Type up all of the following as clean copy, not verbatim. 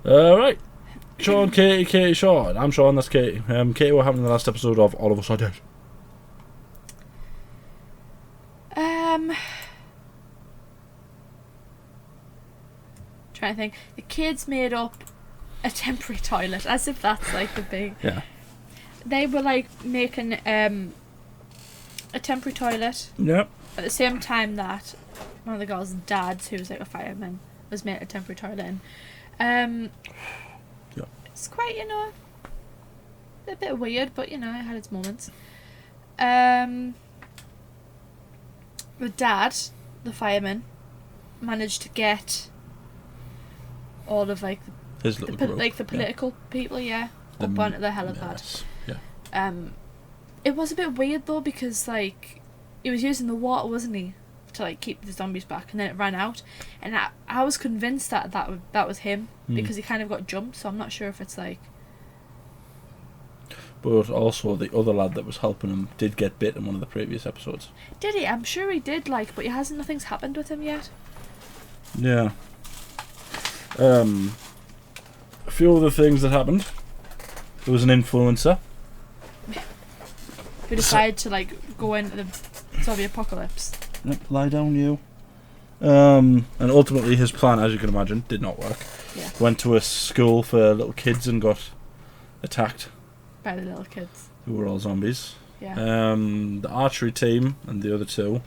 Right. Sean, Katie, Sean. I'm Sean, that's Katie. Katie, what happened in the last episode of All of Us Are Dead? Trying to think. The kids made up a temporary toilet, as if that's like the big... Yeah. They were like making a temporary toilet. Yep. At the same time that one of the girls' dads, who was like a fireman, was making a temporary toilet. And yeah. It's quite, a bit weird, but it had its moments. The dad, the fireman, managed to get all of like the political people, up onto the helipad. Yes. Yeah. It was a bit weird though, because like he was using the water, wasn't he, to like keep the zombies back, and then it ran out, and I was convinced that was him because he kind of got jumped. So I'm not sure if it's like. But also the other lad that was helping him did get bit in one of the previous episodes. Did he? I'm sure he did. But nothing's happened with him yet. Yeah. A few other things that happened. There was an influencer who decided to like go into the zombie apocalypse. Yep, lie down, you. And ultimately his plan, as you can imagine, did not work. Yeah. Went to a school for little kids and got attacked by the little kids, who were all zombies. Yeah. The archery team and the other two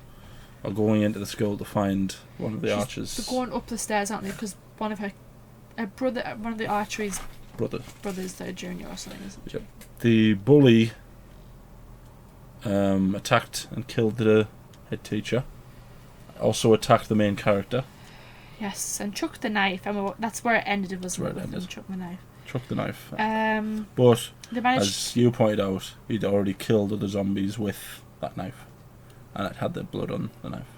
are going into the school to find one of the archers. They're going up the stairs, aren't they? Because one of the archery's brothers, they're junior or something, isn't it? Yep. The bully attacked and killed the head teacher. Also attacked the main character. Yes, and chucked the knife. That's where it ended. It was where it ended. And chucked the knife. Chucked the knife. But as you pointed out, he'd already killed other zombies with that knife, and it had the blood on the knife.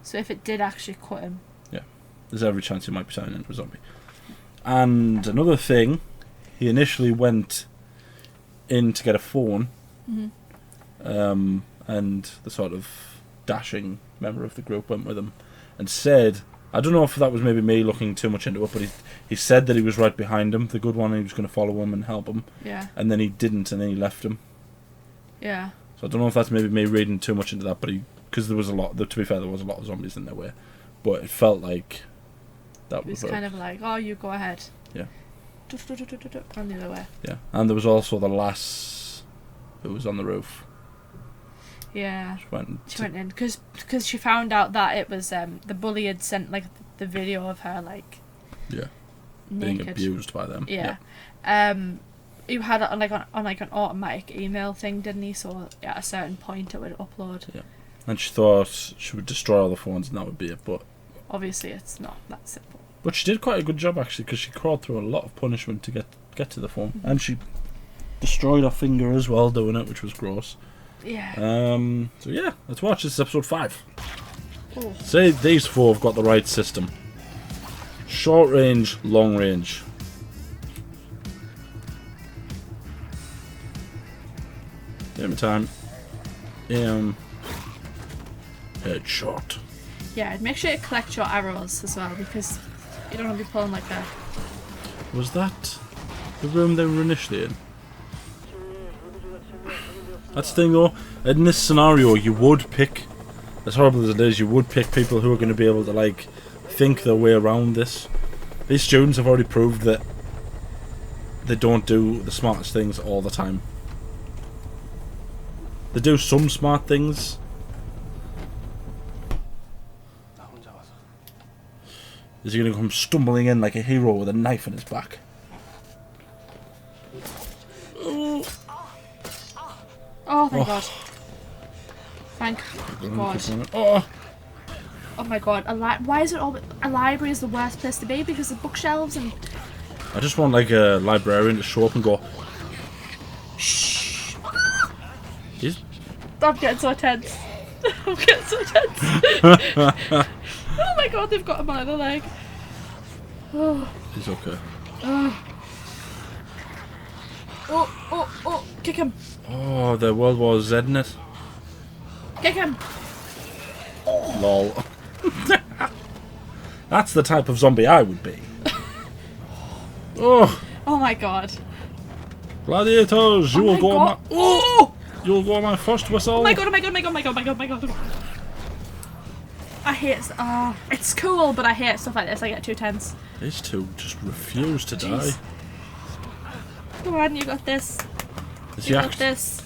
So if it did actually cut him, there's every chance he might be turning into a zombie. And another thing, he initially went in to get a phone, and the sort of dashing member of the group went with him and said, I don't know if that was maybe me looking too much into it, but he said that he was right behind him, the good one, and he was going to follow him and help him. Yeah. And then he didn't, and then he left him. Yeah. So I don't know if that's maybe me reading too much into that, but because there was a lot, to be fair, there was a lot of zombies in their way, but it felt like that was kind of like, oh, you go ahead. Yeah. Run the other way. Yeah, and there was also the lass who was on the roof. Yeah. She went in because she found out that it was the bully had sent like the video of her like. Yeah. Naked. Being abused by them. Yeah. You had it on an automatic email thing, didn't he? So at a certain point it would upload. Yeah. And she thought she would destroy all the phones and that would be it, but obviously it's not that simple. But she did quite a good job actually, because she crawled through a lot of punishment to get to the phone, and she destroyed her finger as well doing it, which was gross. Yeah. So yeah, let's watch this episode 5. Oh. Say these 4 have got the right system. Short range, long range. Give me time. Headshot. Yeah, make sure you collect your arrows as well, because you don't want to be pulling like that. Was that the room they were initially in? That's the thing though, in this scenario you would pick, as horrible as it is, you would pick people who are going to be able to like think their way around this. These students have already proved that they don't do the smartest things all the time. They do some smart things. Is he going to come stumbling in like a hero with a knife in his back? Oh, thank God. Thank God. Oh my God. Why is it all... A library is the worst place to be because of bookshelves and... I just want like a librarian to show up and go... Shh. I'm getting so tense. I'm getting so tense. Oh my God, they've got him on either leg. Oh. He's okay. Oh, kick him. Oh, the World War Z in it. Kick him. Lol. That's the type of zombie I would be. Oh, Oh my god. gladiators, you Oh will my go on my... god. Oh! You will go on my first whistle. Oh my god, oh my god, oh my god, oh my god, oh my god, oh my god. I hate it's cool, but I hate stuff like this. I get too tense. These two just refuse to die. Come on, you got this. You got this.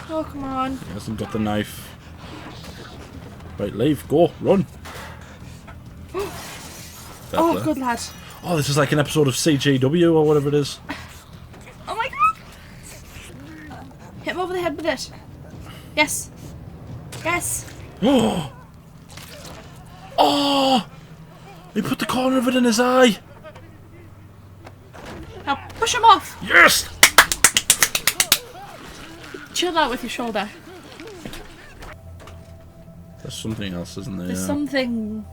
Oh, come on. He hasn't got the knife. Right, leave. Go. Run. Oh, good lad. Oh, this is like an episode of CGW or whatever it is. Oh my god. Hit him over the head with it. Yes. Yes. Oh! Oh! He put the corner of it in his eye. Now push him off. Yes! Chill out with your shoulder. There's something else, isn't there? There's something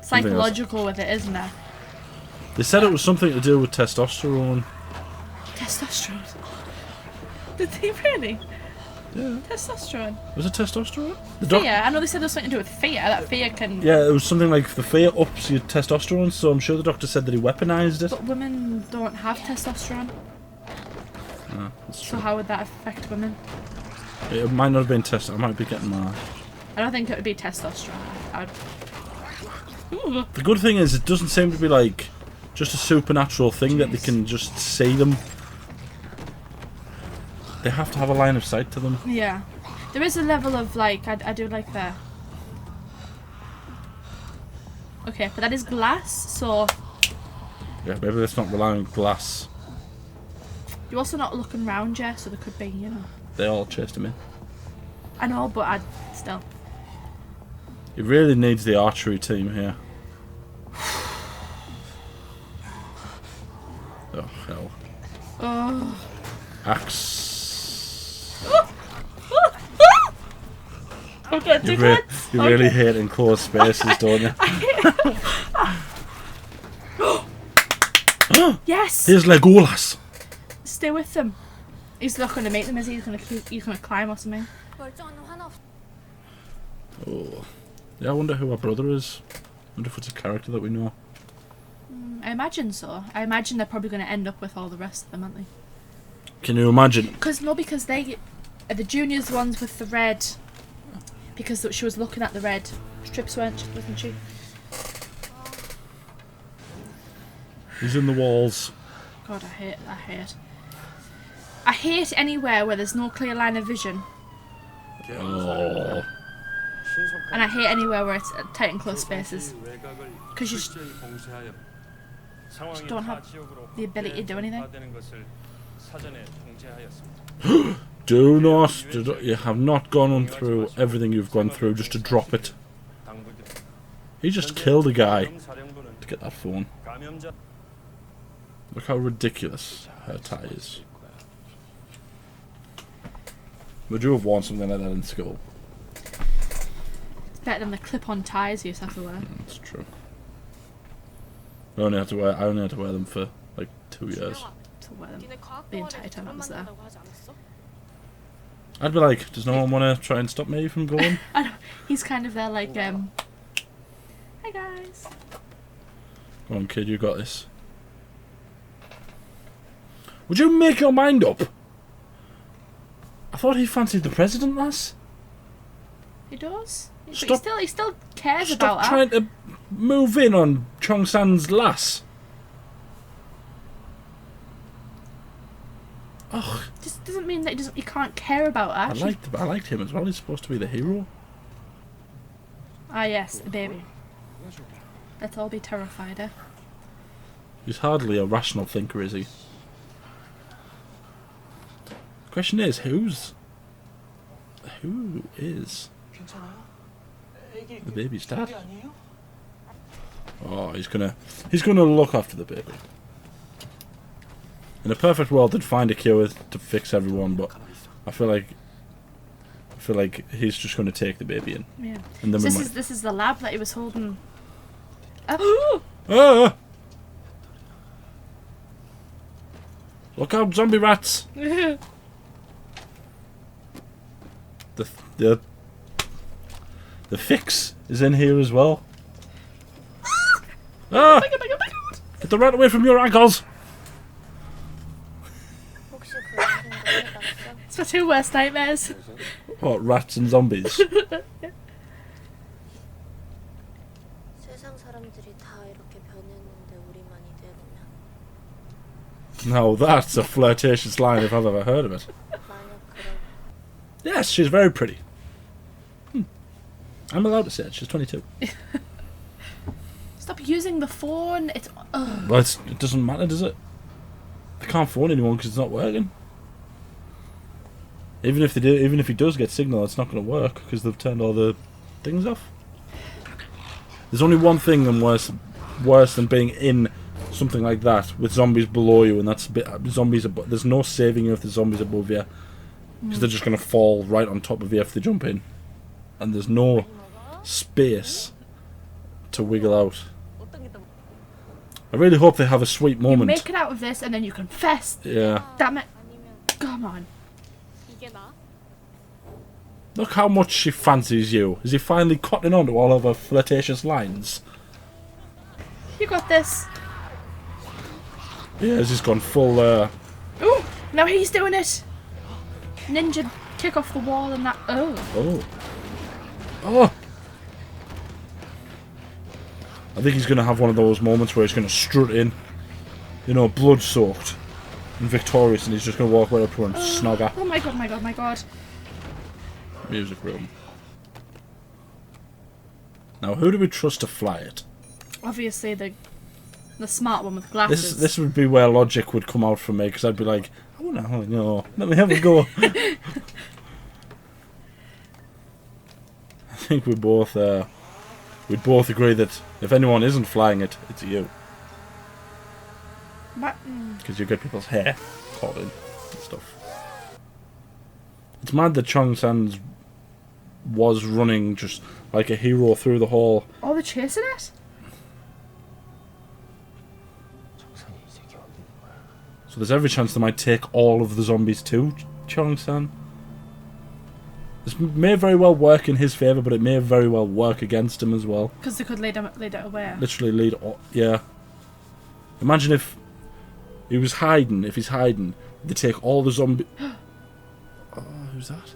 psychological with it, isn't there? They said it was something to do with testosterone. Testosterone. Did they really? Yeah. Testosterone. Was it testosterone? Fear. I know they said there was something to do with fear. That fear can. Yeah, it was something like the fear ups your testosterone, so I'm sure the doctor said that he weaponized it. But women don't have testosterone. Oh, that's So true. how would that affect women? It might not have been testosterone. I might be getting my... I don't think it would be testosterone. The good thing is it doesn't seem to be like just a supernatural thing that they can just see them. They have to have a line of sight to them. Yeah. There is a level of like, I do like that. Okay, but that is glass, so Yeah, maybe let's not rely on glass. you're also not looking round yet, so there could be, you know. They all chased him in. I know, but I'd still. He really needs the archery team here. Oh, hell. Oh. Axe. Okay, You really hate enclosed spaces, don't you? Yes! Here's Legolas! Stay with them. He's not going to make them, is he? He's going to climb or something. Oh. Yeah, I wonder who our brother is. I wonder if it's a character that we know. I imagine so. I imagine they're probably going to end up with all the rest of them, aren't they? Can you imagine? Because they are the juniors ones with the red. Because she was looking at the red strips, wasn't she? He's in the walls. God, I hate anywhere where there's no clear line of vision. Oh. And I hate anywhere where it's tight and close spaces. Because you just don't have the ability to do anything. Do not, you have not gone on through everything you've gone through just to drop it. He just killed a guy to get that phone. Look how ridiculous her tie is. Would you have worn something like that in school? It's better than the clip-on ties you used to have to wear. That's true. I only had to wear them for like 2 years. To wear them the entire time I was there. I'd be like, does no one want to try and stop me from going? I know, he's kind of there like, hi guys. Come on, kid, you got this. Would you make your mind up? I thought he fancied the president, lass. He does? But Stop- he still cares about Stop her. trying to move in on Cheong-San's lass. Ugh. Just doesn't mean that he can't care about her. I liked him as well. He's supposed to be the hero. Ah yes, the baby. Let's all be terrified, eh? He's hardly a rational thinker, is he? The question is, who is the baby's dad? Oh, he's gonna look after the baby. In a perfect world, they'd find a cure to fix everyone, but I feel like he's just gonna take the baby in. Yeah. And then So this is the lab that he was holding. Ah! Look out, zombie rats! The fix is in here as well. Ah! Oh my god, my god, my god. Get the rat away from your ankles! 혹시 그런 생각 해봤어? It's my 2 worst nightmares. What, rats and zombies? 세상 사람들이 다 이렇게 변했는데 우리만이 되려면 Now that's a flirtatious line if I've ever heard of it. 만약 그런 Yes, she's very pretty. I'm allowed to say it, she's 22. Stop using the phone. It's. Ugh. Well, it doesn't matter, does it? They can't phone anyone because it's not working. Even if they do, even if he does get signal, it's not going to work because they've turned all the things off. There's only one thing worse than being in something like that with zombies below you, and that's zombies. There's no saving you if the zombies above you, because they're just going to fall right on top of you if they jump in, and there's no space to wiggle out. I really hope they have a sweet You moment. make it out of this and then you confess. Yeah. Damn it. 아니면 Come on. 이게 나? Look how much she fancies you. Is he finally cottoning on to all of her flirtatious lines? You got this. Yeah, he's gone full, Ooh, now he's doing it. Ninja kick off the wall and that. Oh. Oh. Oh! I think he's going to have one of those moments where he's going to strut in, you know, blood-soaked and victorious, and he's just going to walk right up to her and snog her. Oh my god, my god, my god. Music room. Now, who do we trust to fly it? Obviously the smart one with glasses. This would be where logic would come out for me, because I'd be like, I want to know. Let me have a go. I think we'd both agree that if anyone isn't flying it, it's you. What? Because you get people's hair caught in and stuff. It's mad that Cheong-San was running just like a hero through the hall. Oh, they're chasing it? So there's every chance they might take all of the zombies too, Cheong-San. This may very well work in his favour, but it may very well work against him as well. Because they could lead it away. Literally lead... Yeah. Imagine if he was hiding. If he's hiding, they take all the zombies... Oh, who's that?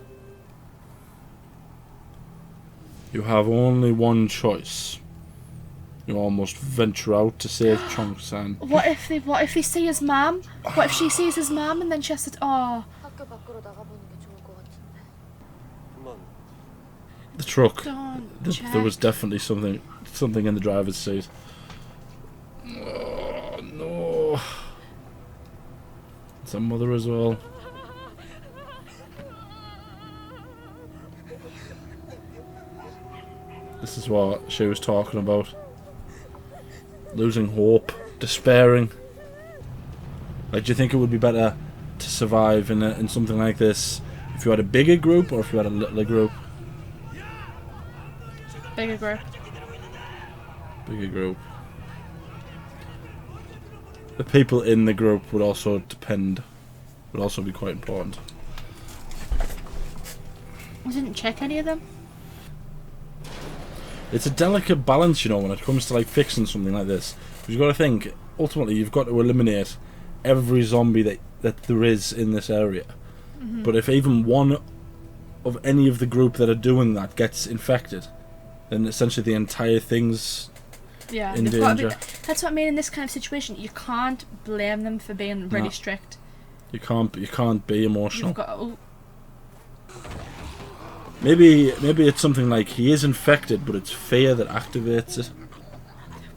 You have only one choice. You almost venture out to save Cheong-San. What if they see his mum? What if she sees his mum and then she has to... Oh. 학교 밖으로 나가보는 게 좋을 것 같은데. The truck. Don't There was definitely something in the driver's seat. Oh, no. It's her mother as well. This is what she was talking about. Losing hope, despairing. Like, do you think it would be better to survive in something like this if you had a bigger group or if you had a littler group? Bigger group. Bigger group. The people in the group would also be quite important. I didn't check any of them. It's a delicate balance, you know, when it comes to like fixing something like this. You've got to think, ultimately, you've got to eliminate every zombie that there is in this area. Mm-hmm. But if even one of any of the group that are doing that gets infected, then essentially the entire thing's in danger. That's what I mean in this kind of situation. You can't blame them for being really strict. You can't be emotional. You've got Maybe it's something like he is infected, but it's fear that activates it.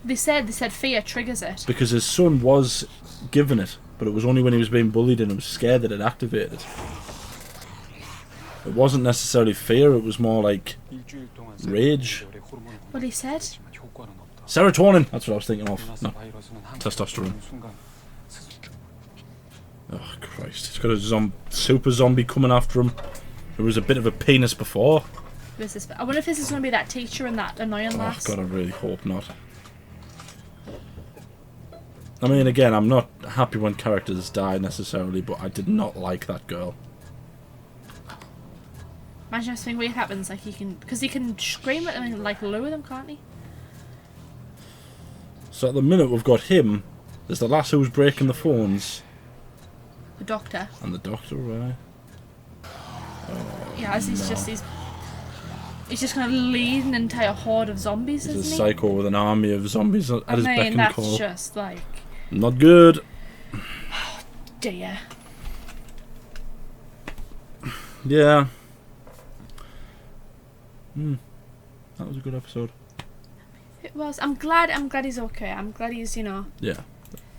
They said fear triggers it. Because his son was given it, but it was only when he was being bullied and he was scared that it activated. It wasn't necessarily fear, it was more like rage. What he said? Serotonin! That's what I was thinking of. No. Testosterone. Oh, Christ. He's got a super zombie coming after him. There was a bit of a penis before. I wonder if this is going to be that teacher and that annoying lass. Oh, God, I really hope not. I mean, again, I'm not happy when characters die necessarily, but I did not like that girl. Imagine if something weird happens, like because he can scream at them and like lure them, can't he? So at the minute we've got him. There's the lass who's breaking the phones. The doctor. And the doctor, right? Yeah, as he's just gonna lead an entire horde of zombies, He's a isn't he? psycho with an army of zombies at his beck and that's call. just like... Not good. Dear. Yeah. That was a good episode. It was. I'm glad he's okay. I'm glad he's, Yeah.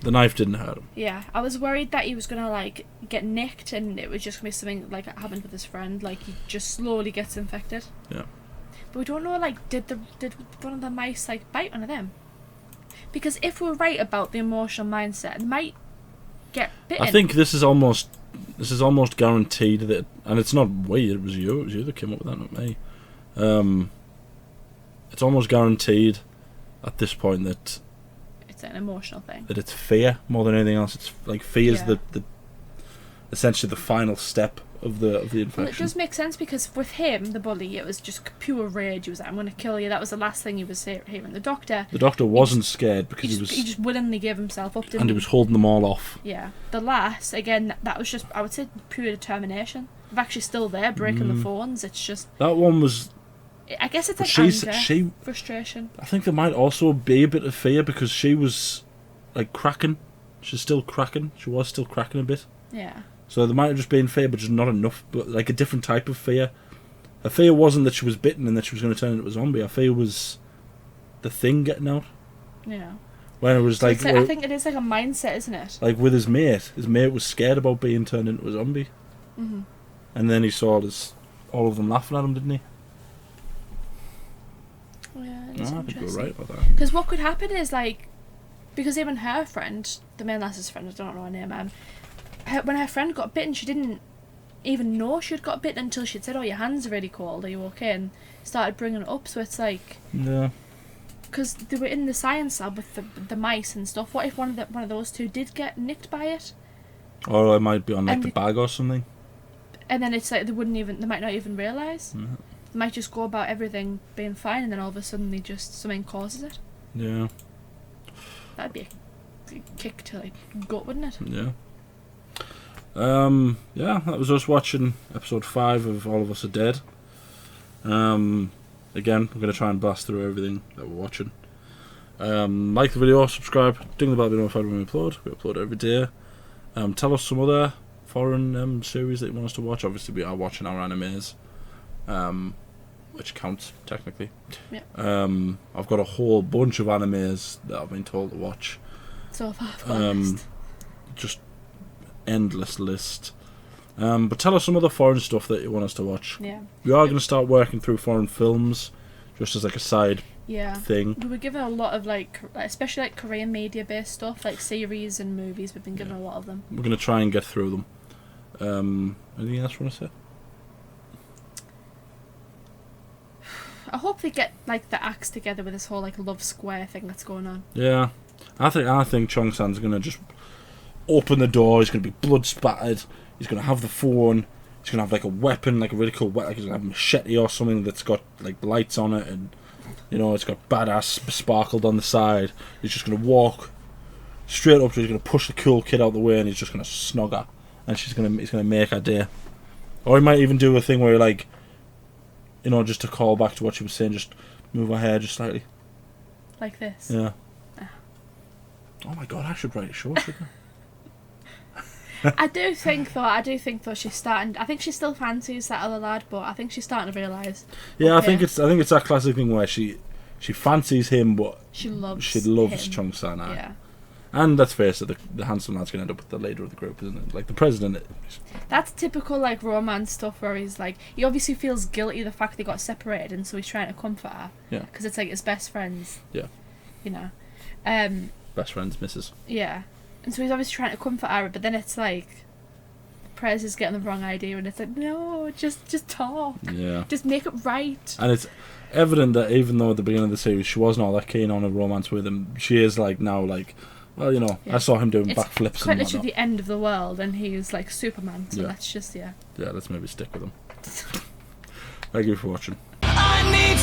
The knife didn't hurt him. Yeah, I was worried that he was gonna like get nicked and it was just gonna be something like that happened with his friend, like he just slowly gets infected. Yeah. But we don't know, like, did one of the mice like bite one of them? Because if we're right about the emotional mindset, it might get bitten. I think this is almost guaranteed that, and it's not weird. It was you that came up with that, not me. It's almost guaranteed at this point that it's an emotional thing. That it's fear more than anything else. It's like fear is Yeah. the essentially the final step of the infection. Well, it does make sense because with him, the bully, it was just pure rage. He was like, "I'm going to kill you." That was the last thing he was hearing. The doctor wasn't scared because he just willingly gave himself up, and he was holding them all off. Yeah. The lass, again, that was just, I would say, pure determination. They're actually still there, breaking the phones. It's just... That one was... I guess it's like anger, frustration. I think there might also be a bit of fear because she was, like, cracking. She's still cracking. She was still cracking a bit. Yeah. So there might have just been fear, but just not enough. But, like, a different type of fear. Her fear wasn't that she was bitten and that she was going to turn into a zombie. Her fear was the thing getting out. Yeah. When it was So like... I think it is like a mindset, isn't it? Like with his mate. His mate was scared about being turned into a zombie. Mm-hmm. And then he saw all of them laughing at him, didn't he? Yeah, No, I think you're right about that. Because what could happen is, like, because even her friend, the main lass's friend, I don't know her name, when her friend got bitten, she didn't even know she had got bitten until she'd said, "Oh, your hands are really cold, are you okay?" and started bringing it up. So it's like... Yeah. Because they were in the science lab with the mice and stuff. What if one of those two did get nicked by it? Or it might be on like the bag or something. And then it's like they might not even realise. Mm-hmm. They might just go about everything being fine, and then all of a sudden something causes it. Yeah. That'd be a kick to like gut, wouldn't it? Yeah. Yeah, that was us watching episode 5 of All of Us Are Dead. Again, we're going to try and blast through everything that we're watching. Like the video, subscribe, ding the bell to be notified when we upload. We upload every day. Tell us some other foreign series that you want us to watch. Obviously, we are watching our animes, which counts technically. Yeah. I've got a whole bunch of animes that I've been told to watch. So far, just endless list. But tell us some other foreign stuff that you want us to watch. Yeah. We are going to start working through foreign films, just as like a side thing. We were given a lot of especially like Korean media based stuff, like series and movies. We've been given a lot of them. We're going to try and get through them. Anything else you want to say? I hope they get like the acts together with this whole like love square thing that's going on. Yeah, I think Cheong-San's going to just open the door. He's going to be blood spattered. He's going to have the phone. He's going to have like a weapon, like a really cool weapon. Like he's going to have a machete or something that's got like lights on it, and it's got badass sparkled on the side. He's just going to walk straight up to her. He's going to push the cool kid out the way, and he's just going to snog her, and he's going to make her day. Or he might even do a thing where like, just to call back to what she was saying, just move her hair just slightly. Like this. Yeah. Oh my god, I should write a show, shouldn't I? I do think though she's starting. I think she still fancies that other lad, but I think she's starting to realise. Yeah, okay. I think it's that classic thing where she fancies him, but she loves him. Cheong-San. Yeah. And let's face it, the handsome lad's gonna end up with the leader of the group, isn't it? Like the president. That's typical like romance stuff where he's like, he obviously feels guilty the fact they got separated, and so he's trying to comfort her. Yeah. Because it's like his best friends. Yeah. Best friends, missus. Yeah. And so he's obviously trying to comfort her, but then it's like Prez is getting the wrong idea, and it's like, no, just talk. Yeah. Just make it right. And it's evident that even though at the beginning of the series she wasn't all that keen on a romance with him, she is like now like, well, yeah. I saw him doing backflips. It's quite literally the end of the world, and he's like Superman. So let's just Yeah, let's maybe stick with him. Thank you for watching. I need